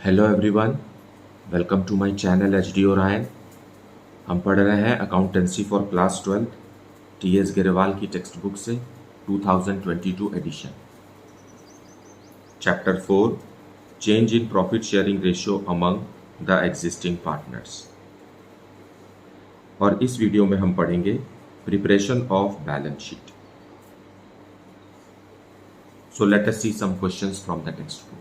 Hello everyone, welcome to my channel HD Orion. हम पढ़ रहे हैं accountancy for class 12 TS Grewal की टेक्स्ट बुक से 2022 edition. Chapter 4 change in profit sharing ratio among the existing partners. और इस video में हम पढ़ेंगे preparation of balance sheet. So let us see some questions from the textbook.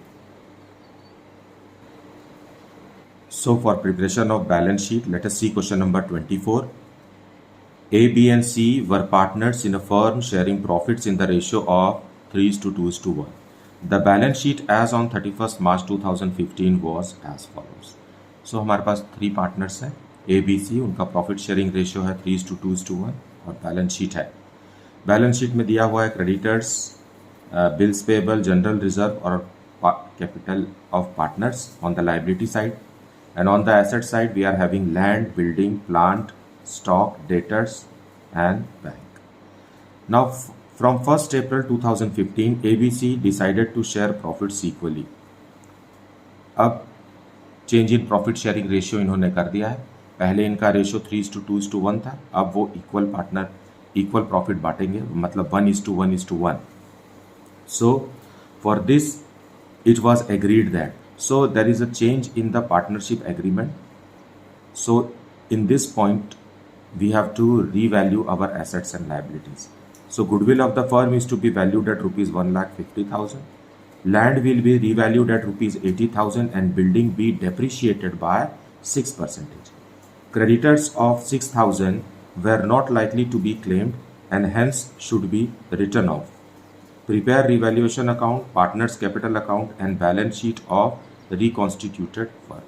So for preparation of balance sheet, let us see question number 24. A, B and C were partners in a firm sharing profits in the ratio of 3:2:1. The balance sheet as on 31st March 2015 was as follows. So हमारे पास 3 partners हैं A, B, C, उनका profit sharing ratio है 3:2:1 और balance sheet है। balance sheet में दिया हुआ है creditors, bills payable, general reserve और capital of partners on the liability side. And on the asset side, we are having land, building, plant, stock, debtors, and bank. Now, from 1st April 2015, ABC decided to share profits equally. अब change in profit sharing ratio इन्होंने कर दिया है। पहले इनका ratio 3:2:1 था, अब वो इक्वल प्रॉफिट बांटेंगे, मतलब 1:1:1। So, for this, it was agreed that. So there is a change in the partnership agreement. So in this point, we have to revalue our assets and liabilities. So goodwill of the firm is to be valued at rupees 1,50,000. Land will be revalued at rupees 80,000 and building be depreciated by 6%. Creditors of 6,000 were not likely to be claimed and hence should be written off. Prepare revaluation account, partners capital account and balance sheet of reconstituted firm.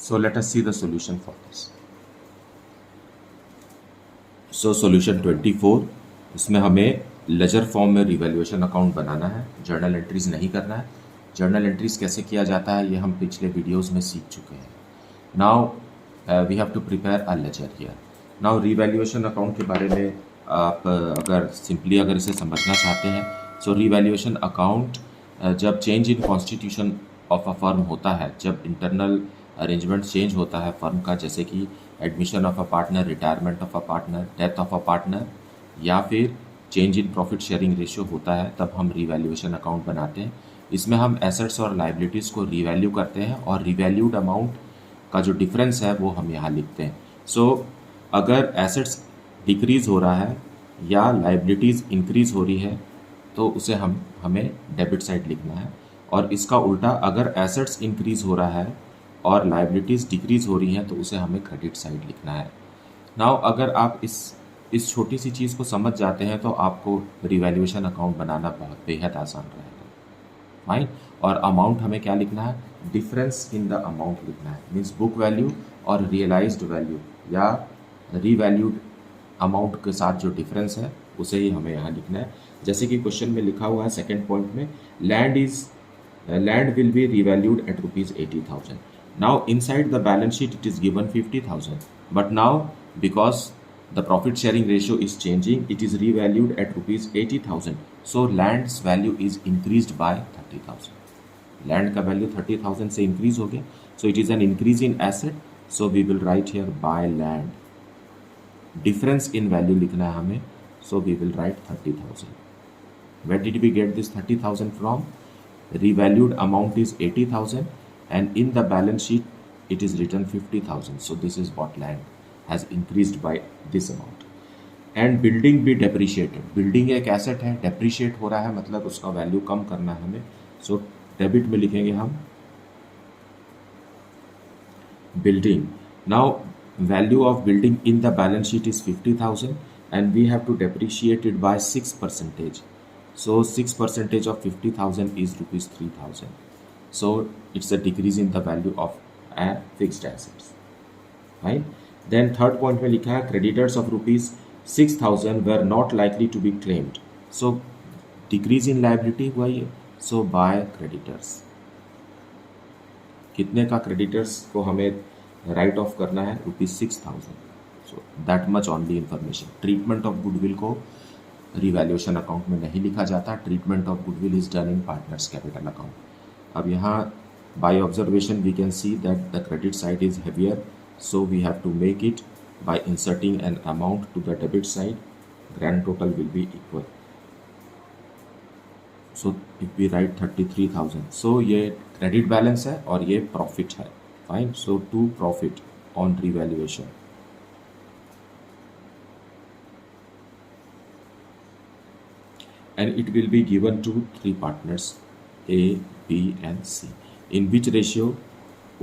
So let us see the solution for this. So solution 24, इसमें हमें laser form में revaluation account बनाना है, journal entries नहीं करना है। Journal entries कैसे किया जाता है ये हम पिछले वीडियोस में सीख चुके हैं। Now we have to prepare a ledger here. Now revaluation account के बारे में आप अगर सिंपली इसे समझना चाहते हैं, सो रिवैल्यूएशन अकाउंट जब change in constitution of a firm होता है, जब इंटरनल अरेंजमेंट चेंज होता है फर्म का, जैसे कि admission of a partner, retirement of a partner, death of a partner, या फिर change in profit sharing ratio होता है, तब हम रिवैल्यूएशन अकाउंट बनाते हैं। इसमें हम एसेट्स और लाइबिलिटीज़ को रिवैल्यू करते हैं और रिवैल्यूड अमाउंट का जो डिफरेंस है वो हम यहाँ लिखते हैं। सो अगर एसेट्स डिक्रीज़ हो रहा है या लाइबिलिटीज़ इंक्रीज़ हो रही है तो उसे हमें डेबिट साइड लिखना है, और इसका उल्टा अगर एसेट्स इंक्रीज़ हो रहा है और लाइबिलिटीज़ डिक्रीज़ हो रही हैं तो उसे हमें क्रेडिट साइड लिखना है। नाउ अगर आप इस छोटी सी चीज़ को समझ जाते हैं तो आपको रिवैल्यूएशन अकाउंट बनाना बहुत बेहद आसान रहेगा। फाइन। और अमाउंट हमें क्या लिखना है? डिफरेंस इन द अमाउंट लिखना है, मीन्स बुक वैल्यू और रियलाइज्ड वैल्यू या रीवैल्यूड अमाउंट के साथ जो डिफरेंस है उसे ही हमें यहाँ लिखना है। जैसे कि क्वेश्चन में लिखा हुआ है सेकेंड पॉइंट में, land will be revalued at rupees 80,000. Now inside the balance sheet it is given 50,000, but now because the profit sharing ratio is changing, it is revalued at rupees 80,000. So land's value is increased by 30,000. Land का value 30,000 से increase हो गया, so it is an increase in asset, so we will write here by land. Difference in value लिखना है हमें, so we will write 30,000. Where did we get this 30,000 from? Revalued amount is 80,000 and in the balance sheet it is written 50,000. So this is what land has increased by this amount. And building be depreciated. Building एक asset है, depreciate हो रहा है, मतलब उसका value कम करना है हमें. So डेबिट में लिखेंगे हम building. Now value of building in the balance sheet is 50,000. And we have to depreciate it by 6%. So 6% of 50,000 is rupees 3,000. So it's a decrease in the value of a fixed assets. Right? Then third point में लिखा है creditors of rupees 6,000 were not likely to be claimed. So decrease in liability हुआ ये. So by creditors. कितने का creditors को हमें write off करना है? Rupees 6,000. So that much only information. Treatment of goodwill को रिवैल्यूएशन अकाउंट में नहीं लिखा जाता. Treatment of goodwill is done in partners capital account. अब यहाँ by observation we can see that the credit side is heavier, so we have to make it by inserting an amount to the debit side. Grand total will be equal. So if we write 33,000, so ये credit balance है और ये profit है. Fine. So to profit on revaluation. And it will be given to three partners A, B and C. In which ratio?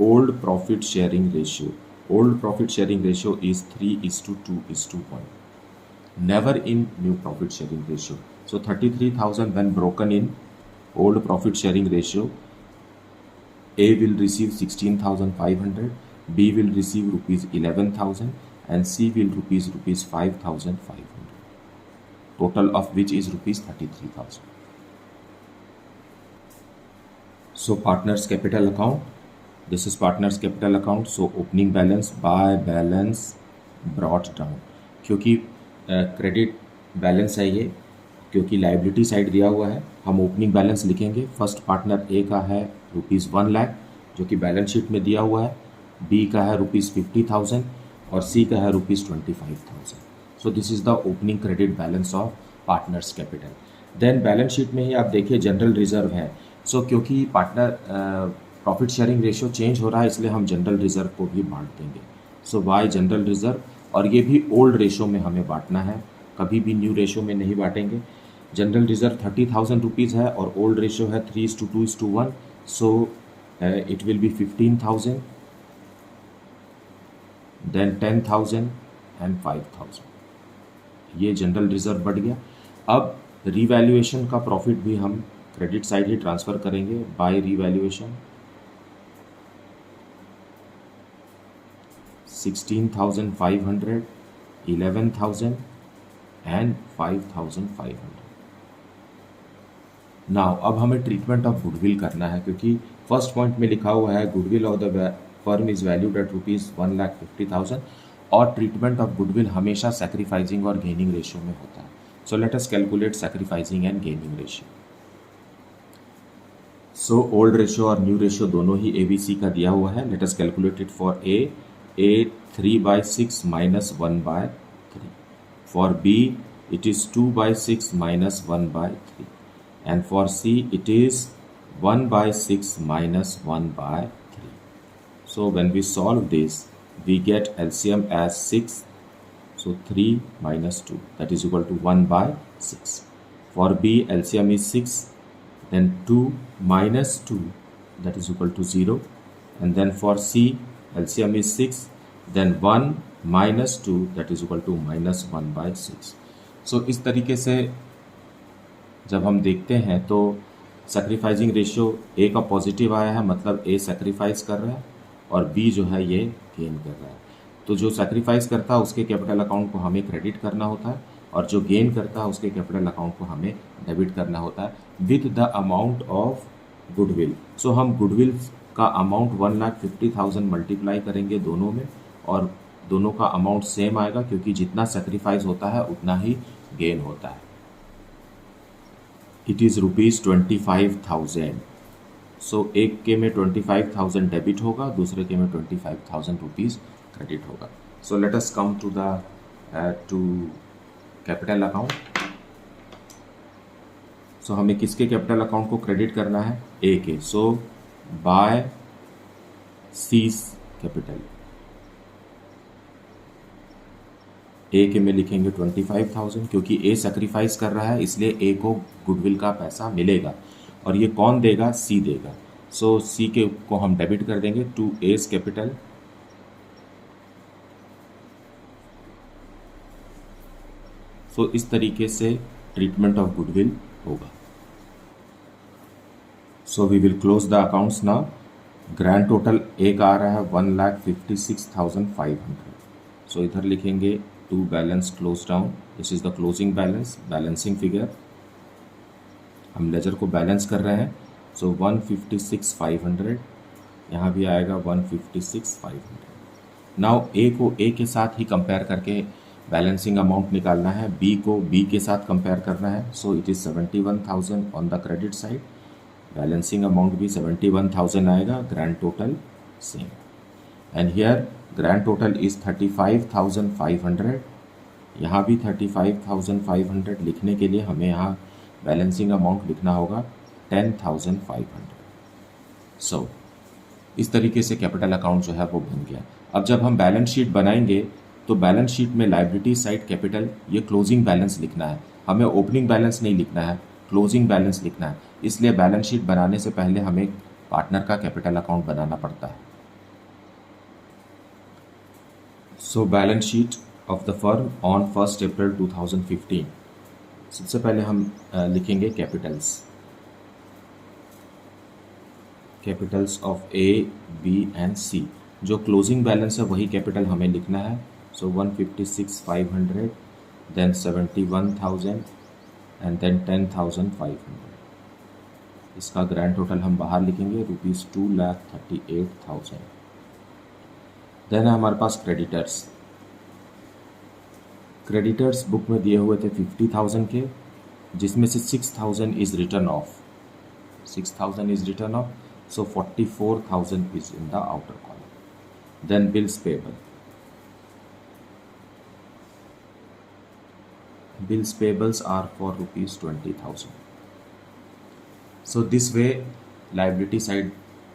Old profit sharing ratio. Old profit sharing ratio is 3:2:1. Never in new profit sharing ratio. So 33,000 when broken in old profit sharing ratio, A will receive 16,500, B will receive rupees 11,000 and C will rupees 5,500. Total of which is rupees 33,000. So partners capital account, this is partners capital account. So opening balance by balance brought down, क्योंकि credit balance है ये, क्योंकि liability side दिया हुआ है, हम opening balance लिखेंगे. First partner ए का है रुपीज़ 1 लाख जो कि बैलेंस शीट में दिया हुआ है, बी का है रुपीज़ 50,000 और सी का है rupees 25,000. So this is the opening credit balance of partners capital. Then balance sheet में ही आप देखिए जनरल रिजर्व है. सो क्योंकि partner profit sharing ratio change हो रहा है इसलिए हम जनरल रिजर्व को भी बांट देंगे. सो बाय जनरल रिजर्व, और ये भी ओल्ड रेशो में हमें बांटना है, कभी भी न्यू रेशो में नहीं बांटेंगे. जनरल रिजर्व 30,000 रुपीज़ है और ओल्ड रेशो है 3:2:1. So it will be 15,000, then 10,000 and 5,000. ये जनरल रिजर्व बढ़ गया. अब रीवैल्यूएशन का प्रॉफिट भी हम क्रेडिट साइड ही ट्रांसफ़र करेंगे बाय रीवैल्यूएशन. 16,500, 11,000 एंड 5,500. नाउ अब हमें ट्रीटमेंट ऑफ गुडविल करना है, क्योंकि फर्स्ट पॉइंट में लिखा हुआ है goodwill of the firm is valued at rupees 1,50,000 और ट्रीटमेंट ऑफ गुडविल हमेशा सैक्रिफाइसिंग और गेनिंग रेशियो में होता है. So let us calculate sacrificing and gaining ratio. So old ratio और न्यू रेशियो दोनों ही ABC का दिया हुआ है. Late us calculate it for A 3/6 minus 1/3. For B it is 2/6 minus 1/3. And for C it is 1/6 minus 1/3. So when we solve this, we get LCM as 6. So 3 minus 2, that is equal to 1/6. For B, LCM is 6. Then 2 minus 2, that is equal to 0. And then for C, LCM is 6. Then 1 minus 2, that is equal to minus 1/6. So इस तरीके से जब हम देखते हैं तो sacrificing ratio A का positive आया है, मतलब A सैक्रिफाइस कर रहा है और B जो है ये गेन कर रहा है. तो जो सैक्रिफाइस करता है उसके कैपिटल अकाउंट को हमें क्रेडिट करना होता है और जो गेन करता है उसके कैपिटल अकाउंट को हमें डेबिट करना होता है with the amount of goodwill. So हम गुडविल का अमाउंट 1,50,000 मल्टीप्लाई करेंगे दोनों में और दोनों का अमाउंट सेम आएगा, क्योंकि जितना सेक्रीफाइस होता है उतना ही गेन होता है. It is rupees 25,000. सो एक के में 25,000 डेबिट होगा, दूसरे के में 25,000 रुपीज़ क्रेडिट होगा. So let us come to the capital account. So हमें किसके कैपिटल अकाउंट को क्रेडिट करना है? ए के. सो बाय सीज कैपिटल. ए के में लिखेंगे 25,000, क्योंकि ए सेक्रीफाइस कर रहा है इसलिए ए को गुडविल का पैसा मिलेगा और ये कौन देगा? सी देगा. सो सी के को हम डेबिट कर देंगे टू एज कैपिटल. सो इस तरीके से ट्रीटमेंट ऑफ गुडविल होगा. So we will close the accounts now. Grand total A का आ रहा है 1,56,500. सो इधर लिखेंगे to balance close down. This is the closing balance, balancing figure. हम लेजर को बैलेंस कर रहे हैं. सो 156,500 यहाँ भी आएगा 156,500. नाउ ए को ए के साथ ही कंपेयर करके बैलेंसिंग अमाउंट निकालना है. बी को बी के साथ कंपेयर करना है. So it is 71,000 on the credit side. Balancing amount भी 71,000 आएगा, grand total same. And here grand total is 35,500। यहाँ भी 35,500 लिखने के लिए हमें यहाँ बैलेंसिंग अमाउंट लिखना होगा 10,500। सो इस तरीके से कैपिटल अकाउंट जो है वो बन गया। अब जब हम बैलेंस शीट बनाएंगे तो बैलेंस शीट में लायबिलिटी साइड कैपिटल, ये क्लोजिंग बैलेंस लिखना है, हमें ओपनिंग बैलेंस नहीं लिखना है, क्लोजिंग बैलेंस लिखना है। इसलिए बैलेंस शीट बनाने से पहले हमें पार्टनर का कैपिटल अकाउंट बनाना पड़ता है। So balance sheet of the firm on 1 April 2015। सबसे पहले हम लिखेंगे capitals of A, B and C. जो क्लोजिंग बैलेंस है वही कैपिटल हमें लिखना है। So 156,500, then 71,000 and then 10,500। इसका ग्रैंड टोटल हम बाहर लिखेंगे ₹2,38,000। देन हमारे पास क्रेडिटर्स बुक में दिए हुए थे 50,000 के, जिसमें से 6,000 is return of, 6,000 is return of, so 44,000 is in the outer column. Then bills payable. Bills payables are for ₹20,000. So this way liability side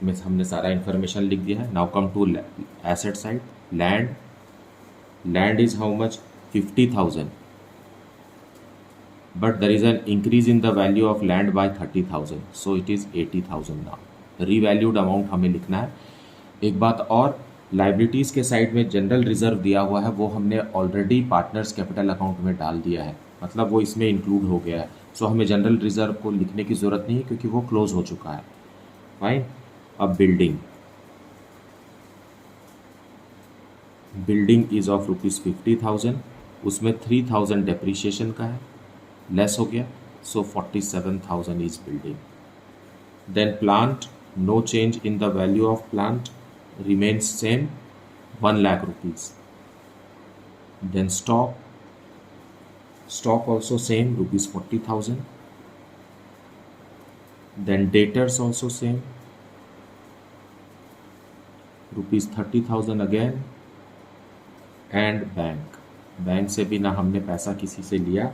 में हमने सारा इंफॉर्मेशन लिख दिया है। Now come to asset side. Land is how much? 50,000. But there is an increase in the value of land by 30,000, so it is 80,000 now. Revalued amount हमें लिखना है। एक बात और, लाइबिलिटीज़ के साइड में जनरल रिजर्व दिया हुआ है, वो हमने ऑलरेडी पार्टनर्स कैपिटल अकाउंट में डाल दिया है, मतलब वो इसमें इंक्लूड हो गया है। सो हमें जनरल रिजर्व को लिखने की ज़रूरत नहीं है क्योंकि वो क्लोज हो चुका है। फाइन। अब बिल्डिंग इज़ ऑफ ₹50,000, उसमें 3,000 डेप्रीशिएशन का है, लेस हो गया, so 47,000 is building. Then plant, no change in the value of plant, remains same, 1 lakh rupees. Then stock also same, ₹40,000. Then debtors also same, ₹30,000 again. And bank से भी ना हमने पैसा किसी से लिया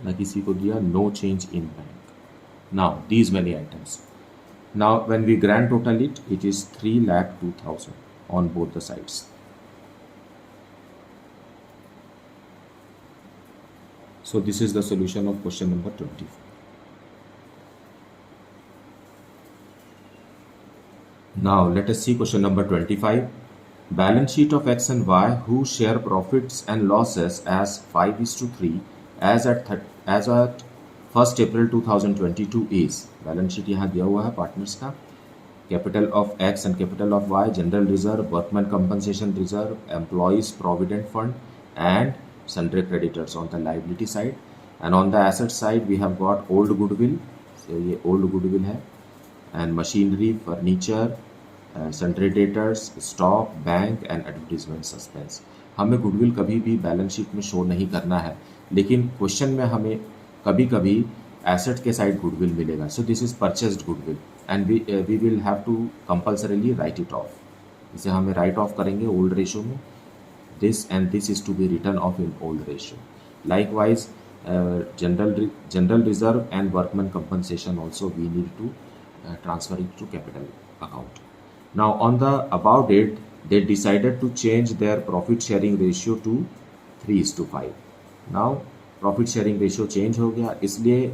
ना किसी को दिया, no change in bank. Now these many items. Now when we grand total it, it is 3,02,000 on both the sides. So this is the solution of question number 24. Now let us see question number 25. Balance sheet of X and Y who share profits and losses as 5:3 as at 1 April 2022 is। Balance sheet यहाँ दिया हुआ है partners का। Capital of X and capital of Y, general reserve, workman compensation reserve, employees provident fund and sundry creditors on the liability side. And on the asset side we have got old goodwill, ये old goodwill है, and machinery, furniture, sundry debtors, stock, bank and advertisement suspense. हमें goodwill कभी भी balance sheet में show नहीं करना है, लेकिन क्वेश्चन में हमें कभी कभी एसेट के साइड गुडविल मिलेगा। So this is purchased goodwill and we will have to compulsorily write it off. इसे हमें राइट ऑफ करेंगे ओल्ड रेशियो में। This and this is to be written off in old ratio. Likewise general reserve and workman compensation also we need to transfer it to capital account. Now on the about date they decided to change their profit sharing ratio to 3:5. Now profit sharing ratio change हो गया, इसलिए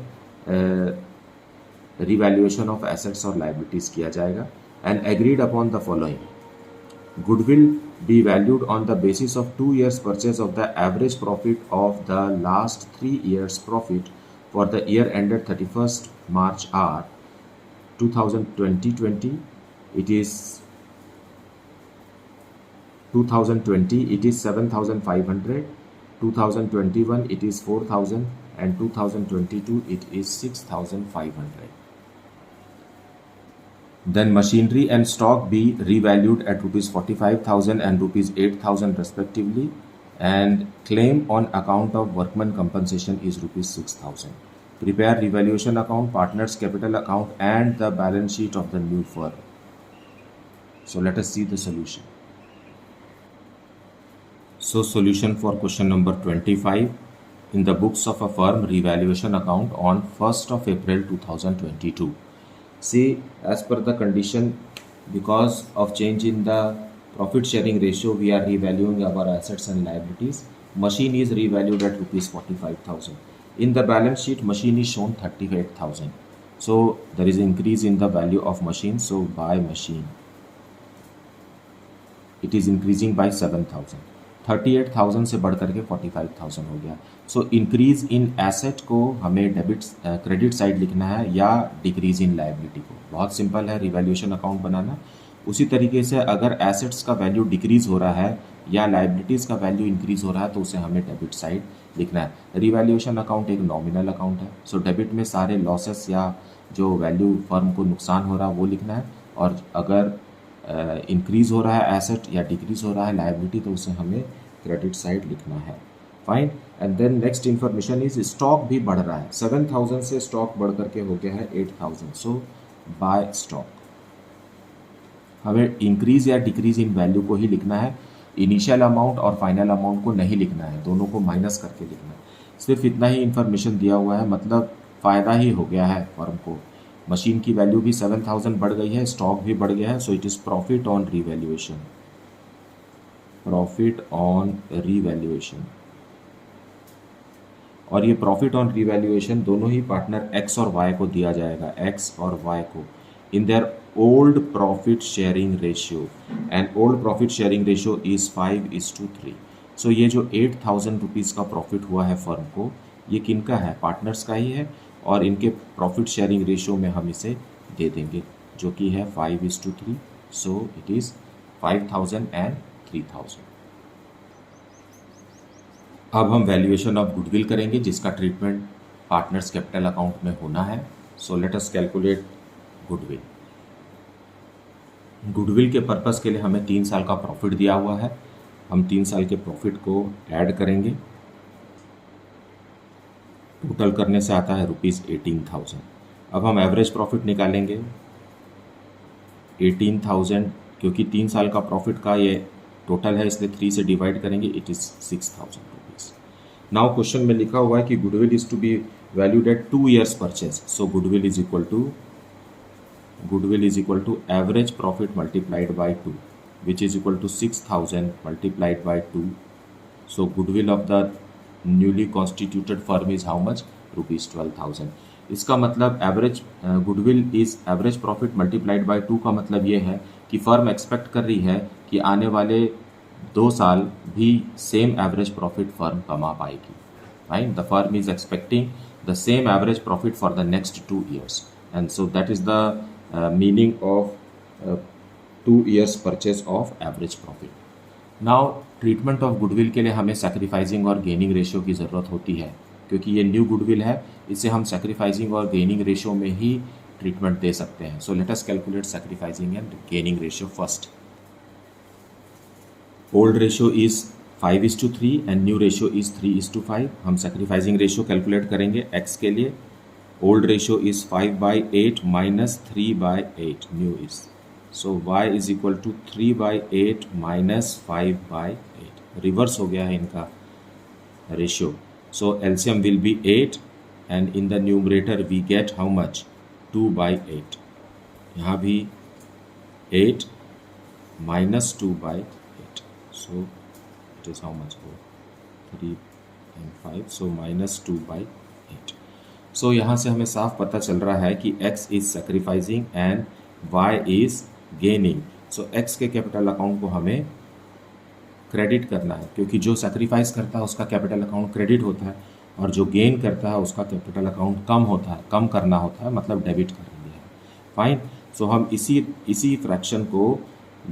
revaluation of assets और liabilities किया जाएगा। And agreed upon the following: goodwill be valued on the basis of 2 years purchase of the average profit of the last 3 years profit for the year ended 31st March are 2020 it is 2020 it is 7,500, 2021 it is 4,000 and 2022 it is 6,500. Then machinery and stock be revalued at ₹45,000 and ₹8,000 respectively, and claim on account of workman compensation is ₹6,000. Prepare revaluation account, partners capital account and the balance sheet of the new firm. So let us see the solution. So solution for question number 25. In the books of a firm, revaluation account on 1st of April 2022. See, as per the condition, because of change in the profit sharing ratio, we are revaluing our assets and liabilities. Machine is revalued at rupees 45,000. In the balance sheet, machine is shown 38,000. So there is increase in the value of machine. So buy machine, it is increasing by 7,000. 38,000 से बढ़ करके 45,000 हो गया. So increase in asset को हमें debit credit side लिखना है या डिक्रीज इन लायबिलिटी को. बहुत सिंपल है रिवैल्यूएशन अकाउंट बनाना. उसी तरीके से अगर एसेट्स का वैल्यू डिक्रीज हो रहा है या लायबिलिटीज़ का वैल्यू इंक्रीज हो रहा है तो उसे हमें डेबिट साइड लिखना है. रिवैल्यूएशन अकाउंट एक नॉमिनल अकाउंट है. सो डेबिट में सारे लॉसेस या जो वैल्यू फर्म को नुकसान हो रहा है वो लिखना है, और अगर इंक्रीज हो रहा है एसेट या डिक्रीज हो रहा है लायबिलिटी तो उसे हमें क्रेडिट साइड लिखना है. Fine. And then next information is stock भी बढ़ रहा है. 7,000 से स्टॉक बढ़ करके हो गया है 8,000. सो बाय स्टॉक. हमें इंक्रीज या डिक्रीज इन वैल्यू को ही लिखना है. इनिशियल अमाउंट और फाइनल अमाउंट को नहीं लिखना है, दोनों को माइनस करके लिखना है. सिर्फ इतना ही इन्फॉर्मेशन दिया हुआ है, मतलब फ़ायदा ही हो गया है फर्म को. मशीन की वैल्यू भी 7,000 बढ़ गई है, स्टॉक भी बढ़ गया है. So it is profit on revaluation. Profit on revaluation. और ये प्रॉफिट ऑन रीवैल्यूएशन दोनों ही पार्टनर एक्स और वाई को दिया जाएगा, एक्स और वाई को, in their old profit sharing ratio. And old profit sharing ratio is 5:3. सो ये जो 8,000 रुपीज़ का प्रॉफिट हुआ है फर्म को, ये किनका है? पार्टनर्स का ही है. और इनके प्रॉफिट शेयरिंग रेशियो में हम इसे दे देंगे जो कि है 5:3. So it is 5,000 and 3,000. अब हम वैल्यूएशन ऑफ गुडविल करेंगे जिसका ट्रीटमेंट पार्टनर्स कैपिटल अकाउंट में होना है. So let us calculate goodwill. Goodwill के पर्पस के लिए हमें 3 साल का प्रॉफिट दिया हुआ है. हम 3 साल के प्रॉफिट को ऐड करेंगे. टोटल करने से आता है रुपीज़ 18,000. अब हम एवरेज प्रॉफिट निकालेंगे. 18,000 क्योंकि 3 साल का प्रॉफिट का ये टोटल है इसलिए 3 से डिवाइड करेंगे. It is 6,000 rupees. Now question में लिखा हुआ है कि goodwill is to be valued at 2 years purchase. So goodwill is equal to average profit multiplied by 2 which is equal to 6,000 multiplied by 2. So goodwill of the newly constituted firm is how much? Rupees 12,000. इसका मतलब average goodwill is average profit multiplied by 2 का मतलब ये है कि firm expect कर रही है कि आने वाले 2 साल भी सेम एवरेज प्रॉफिट फर्म कमा पाएगी. Right. The firm is expecting the same average profit for the next 2 years. And so that is the meaning of 2 years purchase of average profit. Now treatment of goodwill के लिए हमें sacrificing और gaining ratio की ज़रूरत होती है क्योंकि ये न्यू गुडविल है. इसे हम सैक्रिफाइसिंग और गेनिंग रेशियो में ही ट्रीटमेंट दे सकते हैं. So let us calculate sacrificing and gaining ratio first. Old ratio is 5:3 and new ratio is 3:5. हम सैक्रिफाइसिंग रेशियो कैलकुलेट करेंगे एक्स के लिए. Old ratio is 5/8 minus 3/8 new is. So y is equal to 3/8 minus 5/8. Reverse हो गया है इनका ratio. So LCM will be 8 and in the numerator we get how much? 2/8. यहाँ भी 8 minus 2/8. So it is how much? 3 and 5. So minus 2/8. सो यहाँ से हमें साफ पता चल रहा है कि x is sacrificing and y is gaining. So x के कैपिटल अकाउंट को हमें क्रेडिट करना है क्योंकि जो सैक्रिफाइस करता है उसका कैपिटल अकाउंट क्रेडिट होता है और जो गेन करता है उसका कैपिटल अकाउंट कम होता है, कम करना होता है, मतलब डेबिट करेंगे. फाइन. सो हम इसी फ्रैक्शन को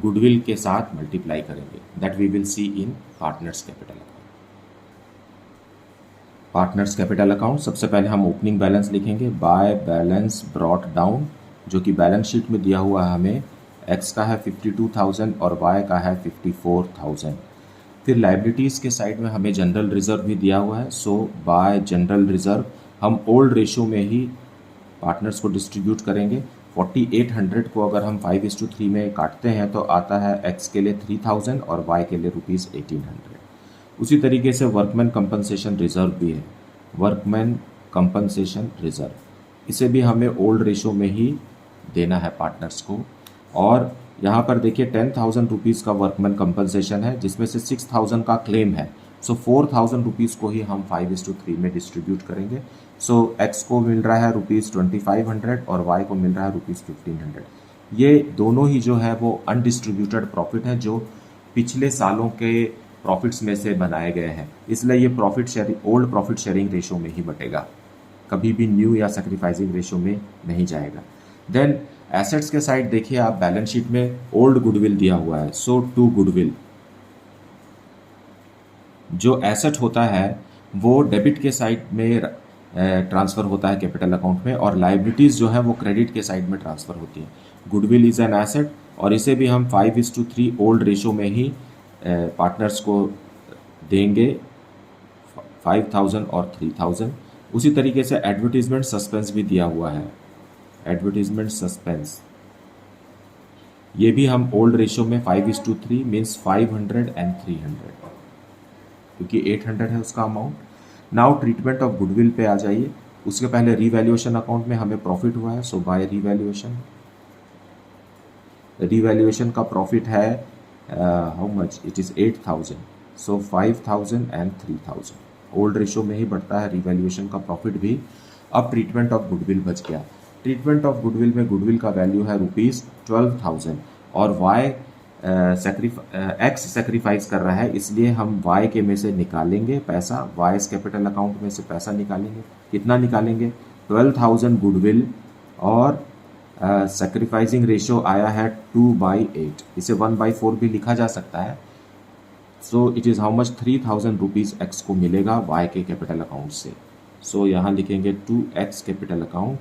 गुडविल के साथ मल्टीप्लाई करेंगे. That we will see in partners capital account. Partners capital account सबसे पहले हम ओपनिंग बैलेंस लिखेंगे. बाय बैलेंस ब्रॉट डाउन, जो कि बैलेंस शीट में दिया हुआ है हमें. एक्स का है 52,000 और वाई का है 54,000. फिर लाइबिलिटीज़ के साइड में हमें जनरल रिजर्व भी दिया हुआ है. सो बाय जनरल रिजर्व हम ओल्ड रेशो में ही पार्टनर्स को डिस्ट्रीब्यूट करेंगे। 4800 को अगर हम 5:3 में काटते हैं तो आता है एक्स के लिए 3000 और वाई के लिए ₹1800। उसी तरीके से वर्कमैन कंपनसेशन रिजर्व भी है, वर्कमैन कंपनसेशन रिजर्व, इसे भी हमें ओल्ड रेशो में ही देना है पार्टनर्स को। और यहाँ पर देखिए 10,000 रुपीज़ का वर्कमैन कंपनसेशन है, जिसमें से 6,000 का क्लेम है। सो 4,000 रुपीज़ को ही हम 5:3 में डिस्ट्रीब्यूट करेंगे। सो एक्स को मिल रहा है ₹2500 और वाई को मिल रहा है ₹1500। ये दोनों ही जो है वो अनडिस्ट्रीब्यूटेड प्रॉफिट है, जो पिछले सालों के प्रॉफिट्स में से बनाए गए हैं, इसलिए ये profit sharing old profit sharing ratio में ही बटेगा, कभी भी न्यू या सैक्रिफाइसिंग रेशो में नहीं जाएगा। देन एसेट्स के साइड देखिए आप, बैलेंस शीट में ओल्ड गुडविल दिया हुआ है। सो टू गुडविल जो एसेट होता है वो डेबिट के साइड में ट्रांसफ़र होता है कैपिटल अकाउंट में, और लाइबिलिटीज़ जो है वो क्रेडिट के साइड में ट्रांसफ़र होती है। गुडविल इज़ एन एसेट और इसे भी हम 5:3 ओल्ड रेशो में ही पार्टनर्स को देंगे, 5,000 और 3,000। उसी तरीके से एडवर्टीजमेंट सस्पेंस भी दिया हुआ है, एडवर्टीजमेंट सस्पेंस, ये भी हम ओल्ड रेशो में 5:3 मीन्स 500 एंड 300, क्योंकि 800 है उसका amount. Now treatment of goodwill पे आ जाइए। उसके पहले रीवैल्यूएशन अकाउंट में हमें प्रॉफिट हुआ है, सो बाय रीवैल्यूएशन, रीवैल्यूएशन का प्रॉफिट है how much, it is 8,000, so 5,000 and 3,000। Old ratio में ही बढ़ता है रीवैल्यूएशन का प्रॉफिट भी। अब ट्रीटमेंट ऑफ गुडविल बच गया। ट्रीटमेंट ऑफ गुडविल में गुडविल का वैल्यू है ₹12,000 और वाई एक्स सेक्रीफाइस कर रहा है, इसलिए हम वाई के में से निकालेंगे पैसा, वाई कैपिटल अकाउंट में से पैसा निकालेंगे। कितना निकालेंगे? 12,000 गुडविल और सेक्रीफाइसिंग रेशो आया है 2/8, इसे 1/4 भी लिखा जा सकता है। So it is how much, 3,000 rupees x को मिलेगा वाई के कैपिटल अकाउंट से। सो यहाँ लिखेंगे 2x कैपिटल अकाउंट,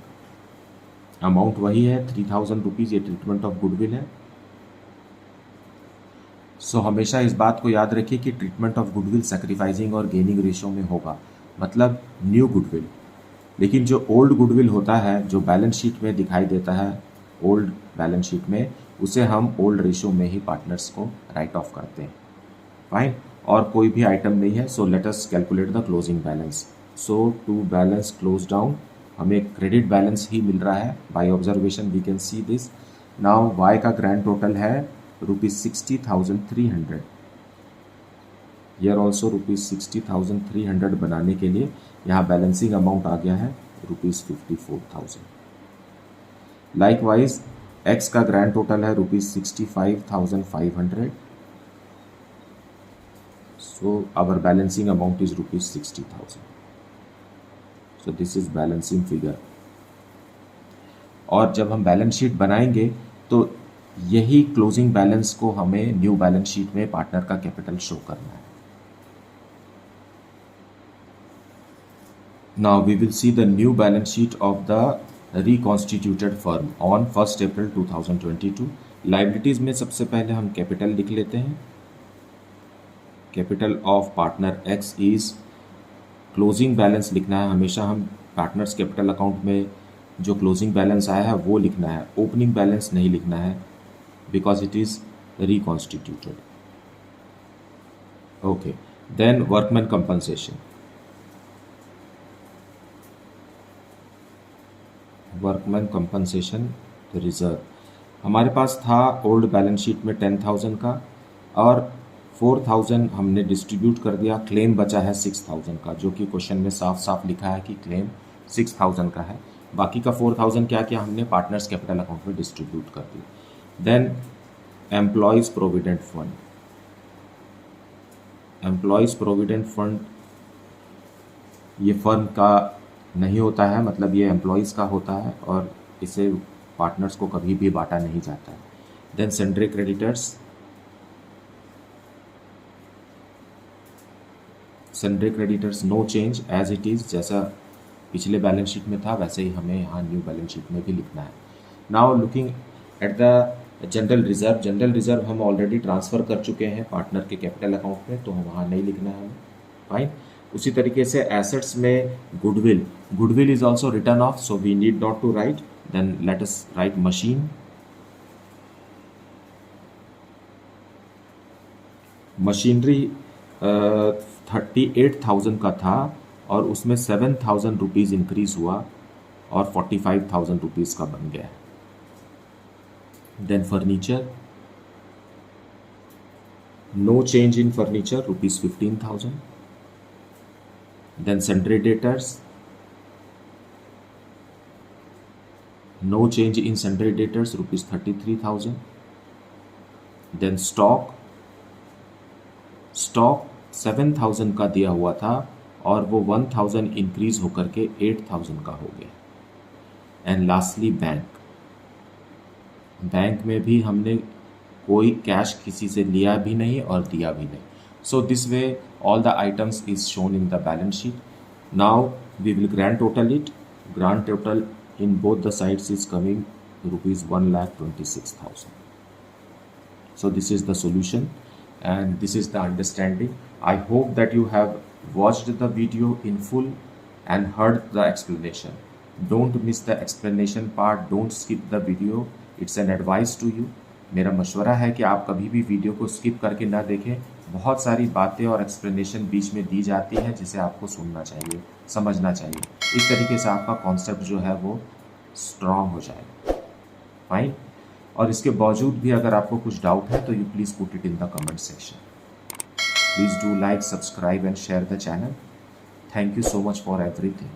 अमाउंट वही है 3,000 रुपीज़, ये ट्रीटमेंट ऑफ गुडविल है। सो हमेशा इस बात को याद रखिए कि ट्रीटमेंट ऑफ गुडविल सेक्रीफाइसिंग और गेनिंग रेशो में होगा, मतलब न्यू गुडविल। लेकिन जो ओल्ड गुडविल होता है, जो बैलेंस शीट में दिखाई देता है ओल्ड बैलेंस शीट में, उसे हम ओल्ड रेशो में ही पार्टनर्स को राइट ऑफ करते हैं। फाइन, और कोई भी आइटम नहीं है। So let us calculate the closing balance. So to balance close down, हमें क्रेडिट बैलेंस ही मिल रहा है। By observation we can see this. Now Y का ग्रैंड टोटल है ₹60,300। ईयर ऑल्सो ₹60,300 बनाने के लिए यहाँ बैलेंसिंग अमाउंट आ गया है ₹54,000। लाइकवाइज एक्स का ग्रैंड टोटल है ₹65,500। So our balancing amount is ₹60,000. So this is balancing figure. और जब हम बैलेंस शीट बनाएंगे तो यही क्लोजिंग बैलेंस को हमें न्यू बैलेंस शीट में पार्टनर का कैपिटल शो करना है। Now we will see the new balance sheet of the reconstituted firm on 1st April 2022. Liabilities में सबसे पहले हम कैपिटल लिख लेते हैं। Capital of partner x is, closing balance लिखना है हमेशा हम पार्टनर्स कैपिटल अकाउंट में जो क्लोजिंग बैलेंस आया है वो लिखना है, ओपनिंग बैलेंस नहीं लिखना है, because it is reconstituted. Okay, then workman compensation, workman compensation reserve हमारे पास था ओल्ड बैलेंस शीट में 10,000 का, और 4,000 हमने डिस्ट्रीब्यूट कर दिया। क्लेम बचा है 6,000 का, जो कि क्वेश्चन में साफ साफ लिखा है कि क्लेम 6,000 का है। बाकी का 4,000 क्या किया हमने, पार्टनर्स कैपिटल अकाउंट में डिस्ट्रीब्यूट कर दिया। Then employees provident fund, employees provident fund ये फर्म का नहीं होता है, मतलब ये एम्प्लॉयज़ का होता है और इसे पार्टनर्स को कभी भी बांटा नहीं जाता है। Then sundry creditors, sundry creditors no change as it is, जैसा पिछले बैलेंस शीट में था वैसे ही हमें यहाँ न्यू बैलेंस शीट में भी लिखना है। Now looking at the general reserve, general reserve हम ऑलरेडी ट्रांसफ़र कर चुके हैं पार्टनर के कैपिटल अकाउंट में, तो हम वहाँ नहीं लिखना है हमें। फाइन, उसी तरीके से एसेट्स में goodwill is also written off, so we need not to write, then let us write machinery 38,000 का था और उसमें 7,000 रुपीज़ इंक्रीज हुआ और 45,000 रुपीज़ का बन गया। Then furniture, no change in furniture, rupees 15,000। Then sundry debtors, no change in sundry debtors, rupees 33,000। Then stock 7,000 का दिया हुआ था और वो 1,000 इंक्रीज होकर के 8,000 का हो गया। एंड लास्टली बैंक में भी हमने कोई कैश किसी से लिया भी नहीं और दिया भी नहीं। So this way all the items is shown in the balance sheet. Now we will grand total it. Grand total in both the sides is coming rupees 1,26,000. So this is the solution and this is the understanding. I hope that you have watched the video in full and heard the explanation. Don't miss the explanation part. Don't skip the video. It's an advice to you. मेरा मशवरा है कि आप कभी भी video को skip करके ना देखें। बहुत सारी बातें और एक्सप्लेनेशन बीच में दी जाती है जिसे आपको सुनना चाहिए, समझना चाहिए। इस तरीके से आपका कॉन्सेप्ट जो है वो स्ट्रॉन्ग हो जाएगा। फाइन। और इसके बावजूद भी अगर आपको कुछ डाउट है तो you please put it in the comment section. Please do like, subscribe and share the channel. Thank you so much for everything.